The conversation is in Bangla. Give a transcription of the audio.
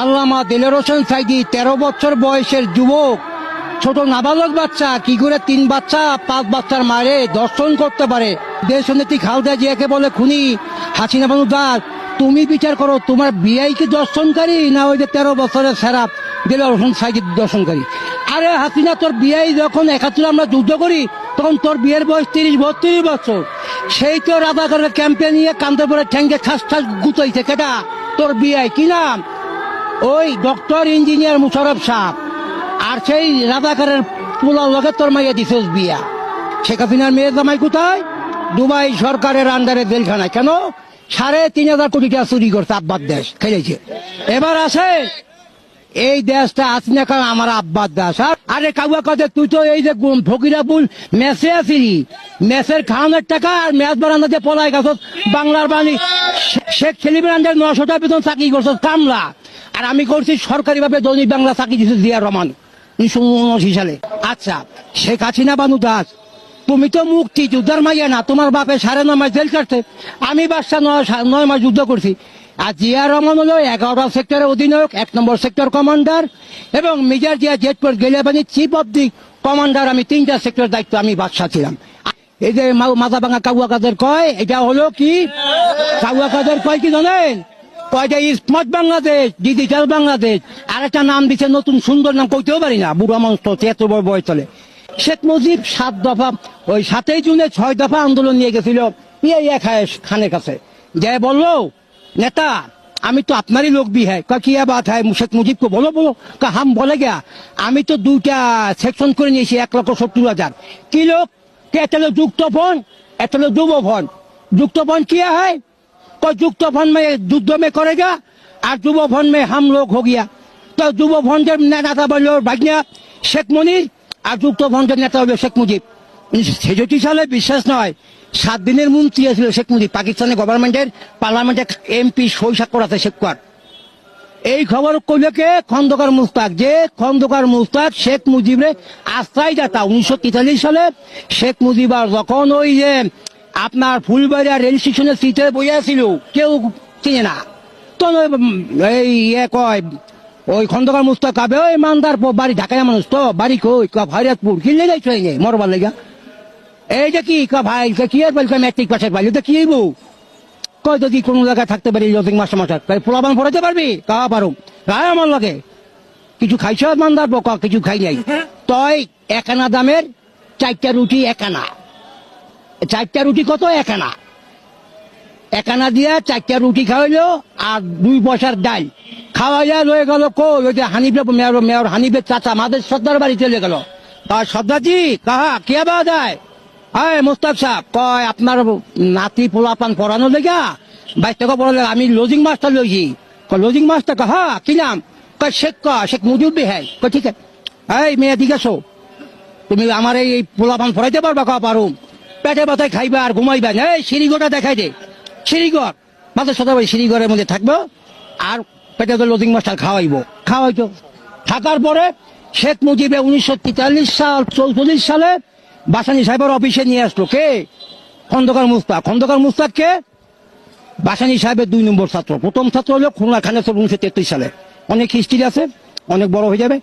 আল্লামা দিলের হোসেন সাইদি 13 বছর বয়সের যুবক, ছোট নাবালক বাচ্চা কি করে 3 বাচ্চা 5 বাচ্চার মারে দর্শন করতে পারে? দেশনেত্রী খালেদা জিয়াকে বলে খুনি, হাসিনা বানু দাস তুমি বিচার করো, তোমার বিআই কি দর্শনকারী না ওই যে 13 বছরের সেরা দিলের হোসেন সাইদি দর্শনকারী? আরে হাসিনা, তোর বিআই যখন 71 আমরা যুদ্ধ করি তখন তোর বিয়ের বয়স 30-32 বছর। সেই তো রাজাকারের ক্যাম্পে নিয়ে কান্দে পরে ঠ্যাঙ্গে ঠাস ঠাস গুতাইছে কেটা? তোর বিআই কি নাম? ওই ডক্টর ইঞ্জিনিয়ার মুশারফ সাহেব। আর সেই রাজাকারের পোলার লগে তোর মাইয়া দিছিস বিয়া। শেখ হাসিনার মেয়ের জামাই কোথায়? দুবাই সরকারের আন্ডারে জেলখানায়। কেন? 3,500 কোটি টাকা চুরি করছে আব্বার দেশ খেলেছে। এবার আসে এই দেশটা আসিনা কারণ আমার আব্বার দেশ। আরে কাউয়া কাজে তুই তো এই যে ফকিরাপুর মেসে আসিলি, মেসের খাওয়ানোর টাকা আর ম্যাচ বারান্দাতে পলাই গেছ। বাংলার বাণী শেখ সেলিমের আন্ডার 900 টাকা বেতন চাকরি করছ কামলা। আর আমি করছি সরকারি ভাবে দৈনিক বাংলা চাকরি দিচ্ছে জিয়া রহমান 1979 সালে। আচ্ছা, শেখ হাসিনা বানু দাস তুমি তো মুক্তি যুদ্ধার মাইয়া না, তোমার বাপে 9.5 মাস জেল কাটছে, আমি বাদশা 9 মাস যুদ্ধ করছি। আর জিয়া রহমান হলো 11 সেক্টরের অধিনায়ক, 1 নম্বর সেক্টর কমান্ডার, এবং মেজর জিয়া জেটপোর্ট গেলিয়াবানি চিফ অব দি কমান্ডার। আমি 3টা সেক্টর দায়িত্ব আমি বাদশা ছিলাম। এই যে মাথা ভাঙা কাউয়া কাদের কয়, এটা হলো কি কাউয়া কাদের কয় কি জানেন? কয় যে স্মার্ট বাংলাদেশ, ডিজিটাল বাংলাদেশ। আর একটা নাম দিচ্ছে নতুন সুন্দর নাম, কইতেও পারি না, বুড়া মানুষ তো 73 বয়স চলে। শেখ মুজিব 7 দফা, ওই 7 জুনে 6 দফা আন্দোলন নিয়ে গেছিল পিয়া খানের কাছে। যে বললো নেতা আমি তো আপনারই লোক भी है। क्या बात है शेख मुजीब को? बोलो बोलो। हम बोले गया আমি তো 2টা সেকশন করে নিয়েছি 1,70,000 কি লোক কে? একটা লোক যুক্তফোন, একটা লোক যুবফোন। যুক্তফोन किया है कोई যুক্তফोन में युद्ध में करेगा और যুবফोन में हम लोग हो गया। তো যুবফোন के नेता বললো ভাগ্না শেখ মুনির, আর যুক্তফোন के नेता হলো শেখ মুজিব। 1966 সালে বিশ্বাস নয় 7 দিনের মন্ত্রী ছিল শেখ মুজিব। পাকিস্তানের গভর্নমেন্টের পার্লামেন্টে এমপি সই স্বাক্ষর আছে শেখ কর। এই খবর কইলেকে খন্দকার মুস্তাক, যে খন্দকার মুস্তাক শেখ মুজিবের আশ্রয় দাতা। 1943 সালে শেখ মুজিব আর যখন ওই যে আপনার ফুলবাড়িয়া রেল স্টেশনের সিটে বইয়াছিল, কেউ চিনে না, তখন এই কয় ওই খন্দকার মুস্তাক কাবে ওই মানদার বাড়ি ঢাকায় মানুষ তো বাড়ি কই ভাইরাতপুর কিনলে যাইছো মরবার লেগা। এই যে কি ভাই কি আর বলছে ম্যাট্রিক পাশের ভাই তো কি বউ কয় যদি কোনো জায়গায় থাকতে পারি লজিং মাস্টার মাস্টার পোলাবান পড়াতে পারবি? কাহা পারো গায়ে আমার লাগে। কিছু খাইছ মানদার বকা? কিছু খাই নাই। তই 1 আনা দামের 4টা রুটি 1 আনা। 4টা রুটি কত? 1 আনা। 1 আনা দিয়া 4টা রুটি খাওয়াইলো আর 2 পয়সার ডাল খাওয়াইয়া লয়ে গেল। কই ওই যে হানিফে মেয়র হানিফের চাচা আমাদের সর্দার বাড়ি চলে গেল। সর্দারজি কাহা কে বাদ হয়? হ্যাঁ মুস্তাক সাহেব কয় আপনার নাতি পোলাপান পড়ানো লেগা 22 টাকা পড়ালে আমি লজিং মাস্টার লইছি। লজিং মাস্টার কাহা কি নাম? কয় শেখ মুজিব হ্যাঁ। কয় ঠিক আছে, এই মেয়ে দিকে আসো, তুমি আমার এই পোলাপান পড়াইতে পারবা? কা পারো। পেটে ব্যথায় খাইবা আর ঘুমাইবা না। এই সিঁড়িঘরটা দেখাই দে। সিঁড়িঘর মাত্র সদাবাড়ি সিঁড়িঘরের মধ্যে থাকবো আর পেটে তো লজিং মাস্টার খাওয়াইতো। থাকার পরে শেখ মুজিবে 1943 সালে বাসানী সাহেবের অফিসে নিয়ে আসলো কে? খন্দকার মুস্তাক। খন্দকার মুস্তাক কে? বাসানী সাহেবের 2 নম্বর ছাত্র। প্রথম ছাত্র হলো খুলনা খানের 1933 সালে। অনেক হিস্ট্রি আছে, অনেক বড় হয়ে যাবে।